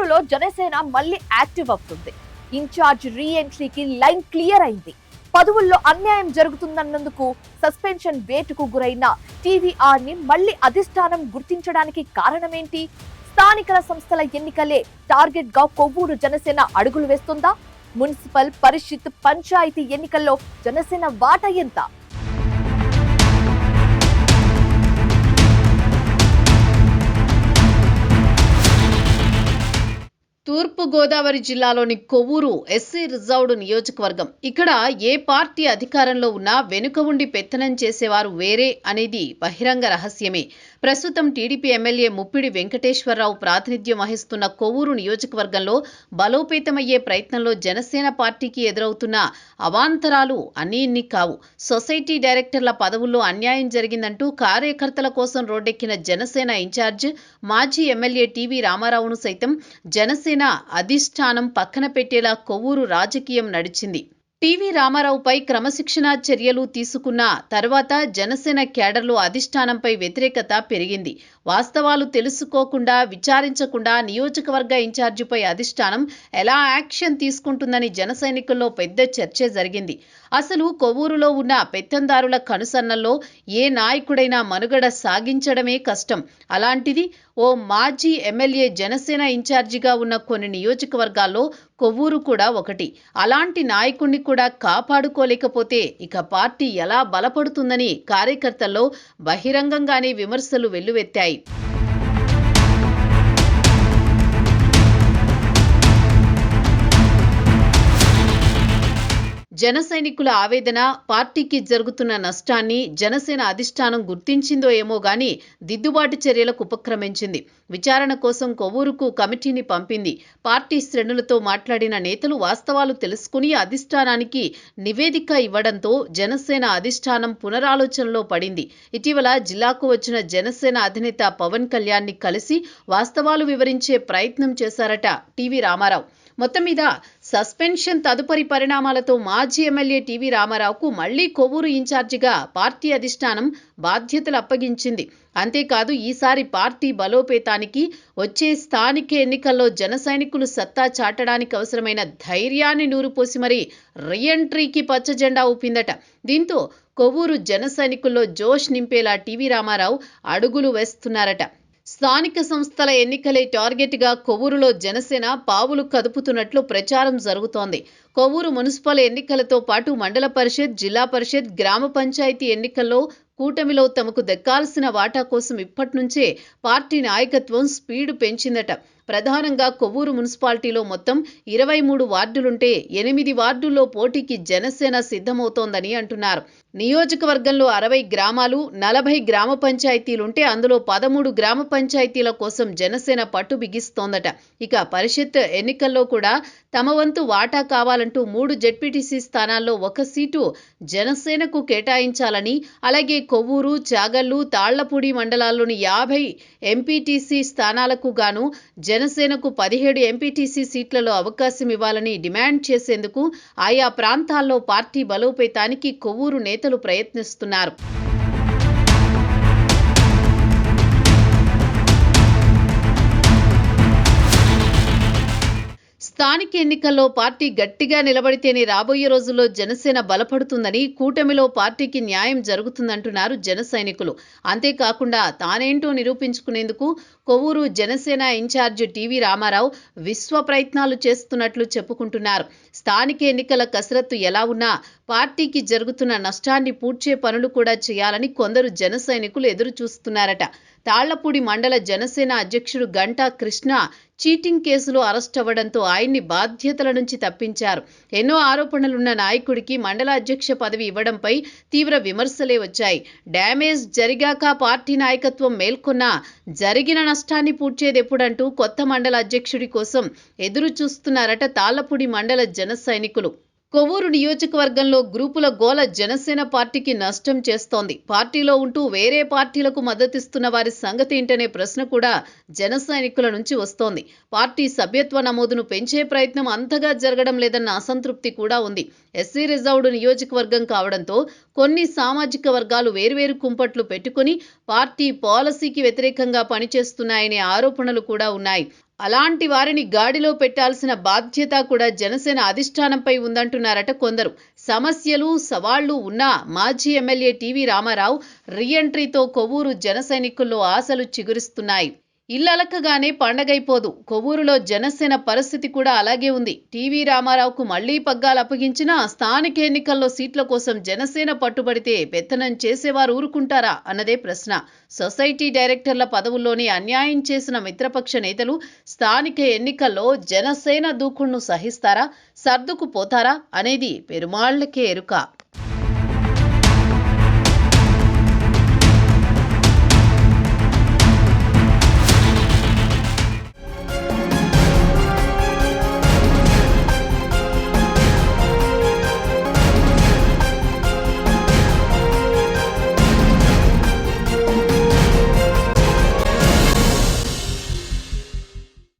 కొవ్వూరులో జనసేన మళ్ళీ యాక్టివ్ అవుతుంది. ఇన్ఛార్జ్ రీ ఎంట్రీకి line clear అయింది. పదవుల్లో అన్యాయం జరుగుతుందన్నందుకు సస్పెన్షన్ వేటుకు గురైన టీవీఆర్ ని మళ్లీ అధిష్టానం గుర్తించడానికి కారణమేంటి? స్థానిక సంస్థల ఎన్నికలే టార్గెట్ గా కొవ్వూరు జనసేన అడుగులు వేస్తుందా? మున్సిపల్ పరిషత్ పంచాయతీ ఎన్నికల్లో జనసేన వాటా ఎంత? తూర్పు గోదావరి జిల్లాలోని కొవ్వూరు ఎస్సీ రిజర్వ్డ్ నియోజకవర్గం. ఇక్కడ ఏ పార్టీ అధికారంలో ఉన్నా వెనుక ఉండి పెత్తనం చేసేవారు వేరే అనేది బహిరంగ రహస్యమే. ప్రస్తుతం టీడీపీ ఎమ్మెల్యే ముప్పిడి వెంకటేశ్వరరావు ప్రాతినిధ్యం వహిస్తున్న కొవ్వూరు నియోజకవర్గంలో బలోపేతమయ్యే ప్రయత్నంలో జనసేన పార్టీకి ఎదురవుతున్న అవాంతరాలు అన్నీ ఇన్ని కావు. సొసైటీ డైరెక్టర్ల పదవుల్లో అన్యాయం జరిగిందంటూ కార్యకర్తల కోసం రోడ్డెక్కిన జనసేన ఇన్ఛార్జ్ మాజీ ఎమ్మెల్యే టీవీ రామారావును సైతం జనసేన అధిష్టానం పక్కన పెట్టేలా కొవ్వూరు రాజకీయం నడిచింది. టీవీ రామారావుపై క్రమశిక్షణా చర్యలు తీసుకున్న తర్వాత జనసేన కేడర్లో అధిష్టానంపై వ్యతిరేకత పెరిగింది. వాస్తవాలు తెలుసుకోకుండా, విచారించకుండా నియోజకవర్గ ఇన్ఛార్జిపై అధిష్టానం ఎలా యాక్షన్ తీసుకుంటుందని జన సైనికుల్లో పెద్ద చర్చ జరిగింది. అసలు కొవ్వూరులో ఉన్న పెత్తందారుల కనుసన్నల్లో ఏ నాయకుడైనా మనుగడ సాగించడమే కష్టం. అలాంటిది ఓ మాజీ ఎమ్మెల్యే జనసేన ఇన్ఛార్జిగా ఉన్న కొన్ని నియోజకవర్గాల్లో కొవ్వూరు కూడా ఒకటి. అలాంటి నాయకుణ్ణి కూడా కాపాడుకోలేకపోతే ఇక పార్టీ ఎలా బలపడుతుందని కార్యకర్తల్లో బహిరంగంగానే విమర్శలు వెల్లువెత్తాయి. జన సైనికుల ఆవేదన, పార్టీకి జరుగుతున్న నష్టాన్ని జనసేన అధిష్టానం గుర్తించిందో ఏమో గాని దిద్దుబాటు చర్యలకు ఉపక్రమించింది. విచారణ కోసం కొవ్వూరుకు కమిటీని పంపింది. పార్టీ శ్రేణులతో మాట్లాడిన నేతలు వాస్తవాలు తెలుసుకుని అధిష్టానానికి నివేదిక ఇవ్వడంతో జనసేన అధిష్టానం పునరాలోచనలో పడింది. ఇటీవల జిల్లాకు వచ్చిన జనసేన అధినేత పవన్ కళ్యాణ్ని కలిసి వాస్తవాలు వివరించే ప్రయత్నం చేశారట టీవీ రామారావు. మొత్తం మీద సస్పెన్షన్ తదుపరి పరిణామాలతో మాజీ ఎమ్మెల్యే టీవీ రామారావుకు మళ్లీ కొవ్వూరు ఇన్ఛార్జిగా పార్టీ అధిష్టానం బాధ్యతలు అప్పగించింది. అంతేకాదు ఈసారి పార్టీ బలోపేతానికి, వచ్చే స్థానిక ఎన్నికల్లో జన సైనికులు సత్తా చాటడానికి అవసరమైన ధైర్యాన్ని నూరుపోసి మరీ రీఎంట్రీకి పచ్చజెండా ఊపిందట. దీంతో కొవ్వూరు జన సైనికుల్లో జోష్ నింపేలా టీవీ రామారావు అడుగులు వేస్తున్నారట. స్థానిక సంస్థల ఎన్నికలే టార్గెట్గా కొవ్వూరులో జనసేన పావులు కదుపుతున్నట్లు ప్రచారం జరుగుతోంది. కొవ్వూరు మున్సిపల్ ఎన్నికలతో పాటు మండల పరిషత్, జిల్లా పరిషత్, గ్రామ పంచాయతీ ఎన్నికల్లో కూటమిలో తమకు దక్కాల్సిన వాటా కోసం ఇప్పట్నుంచే పార్టీ నాయకత్వం స్పీడ్ పెంచిందట. ప్రధానంగా కొవ్వూరు మున్సిపాలిటీలో మొత్తం 23 వార్డులుంటే 8 వార్డుల్లో పోటీకి జనసేన సిద్ధమవుతోందని అంటున్నారు. నియోజకవర్గంలో 60 గ్రామాలు, 40 గ్రామ పంచాయతీలుంటే అందులో 13 గ్రామ పంచాయతీల కోసం జనసేన పట్టు బిగిస్తోందట. ఇక పరిషత్ ఎన్నికల్లో కూడా తమ వంతు వాటా కావాలంటూ 3 జెడ్పీటీసీ స్థానాల్లో 1 సీటు జనసేనకు కేటాయించాలని, అలాగే కొవ్వూరు, చాగల్లు, తాళ్లపూడి మండలాల్లోని 50 ఎంపీటీసీ స్థానాలకు గాను జనసేనకు 17 ఎంపీటీసీ సీట్లలో అవకాశం ఇవ్వాలని డిమాండ్ చేసేందుకు ఆయా ప్రాంతాల్లో పార్టీ బలోపేతానికి కొవ్వూరు నేతలు ప్రయత్నిస్తున్నారు. స్థానిక ఎన్నికల్లో పార్టీ గట్టిగా నిలబడితేనే రాబోయే రోజుల్లో జనసేన బలపడుతుందని, కూటమిలో పార్టీకి న్యాయం జరుగుతుందంటున్నారు జన సైనికులు. అంతేకాకుండా తానేంటో నిరూపించుకునేందుకు కొవ్వూరు జనసేన ఇన్ఛార్జ్ టీవీ రామారావు విశ్వ ప్రయత్నాలు చేస్తున్నట్లు చెప్పుకుంటున్నారు. స్థానిక ఎన్నికల కసరత్తు ఎలా ఉన్నా పార్టీకి జరుగుతున్న నష్టాన్ని పూడ్చే పనులు కూడా చేయాలని కొందరు జన సైనికులు ఎదురు చూస్తున్నారట. తాళ్లపూడి మండల జనసేన అధ్యక్షుడు గంటా కృష్ణ చీటింగ్ కేసులో అరెస్ట్ అవ్వడంతో ఆయన్ని బాధ్యతల నుంచి తప్పించారు. ఎన్నో ఆరోపణలున్న నాయకుడికి మండల అధ్యక్ష పదవి ఇవ్వడంపై తీవ్ర విమర్శలే వచ్చాయి. డ్యామేజ్ జరిగాక పార్టీ నాయకత్వం మేల్కొన్నా జరిగిన నష్టాన్ని పూడ్చేదెప్పుడంటూ కొత్త మండల అధ్యక్షుడి కోసం ఎదురు చూస్తున్నారట తాళ్లపూడి మండల జన సైనికులు. కొవ్వూరు నియోజకవర్గంలో గ్రూపుల గోల జనసేన పార్టీకి నష్టం చేస్తోంది. పార్టీలో ఉంటూ వేరే పార్టీలకు మద్దతిస్తున్న వారి సంగతి ఏంటనే ప్రశ్న కూడా జన సైనికుల నుంచి వస్తోంది. పార్టీ సభ్యత్వ నమోదును పెంచే ప్రయత్నం అంతగా జరగడం లేదన్న అసంతృప్తి కూడా ఉంది. ఎస్సీ రిజర్వ్డ్ నియోజకవర్గం కావడంతో కొన్ని సామాజిక వర్గాలు వేర్వేరు కుంపట్లు పెట్టుకుని పార్టీ పాలసీకి వ్యతిరేకంగా పనిచేస్తున్నాయనే ఆరోపణలు కూడా ఉన్నాయి. అలాంటి వారిని గాడిలో పెట్టాల్సిన బాధ్యత కూడా జనసేన అధిష్టానంపై ఉందంటున్నారట కొందరు. సమస్యలు, సవాళ్లు ఉన్నా మాజీ ఎమ్మెల్యే టీవీ రామారావు రీఎంట్రీతో కొవ్వూరు జన సైనికుల్లో ఆశలు చిగురిస్తున్నాయి. ఇల్లలకగానే పండగైపోదు. కొవ్వూరులో జనసేన పరిస్థితి కూడా అలాగే ఉంది. టీవీ రామారావుకు మళ్లీ పగ్గాలు అప్పగించినా స్థానిక ఎన్నికల్లో సీట్ల కోసం జనసేన పట్టుబడితే పెత్తనం చేసేవారు ఊరుకుంటారా అన్నదే ప్రశ్న. సొసైటీ డైరెక్టర్ల పదవుల్లోనే అన్యాయం చేసిన మిత్రపక్ష నేతలు స్థానిక ఎన్నికల్లో జనసేన దూకుడును సహిస్తారా, సర్దుకుపోతారా అనేది పెరుమాళ్లకే ఎరుక.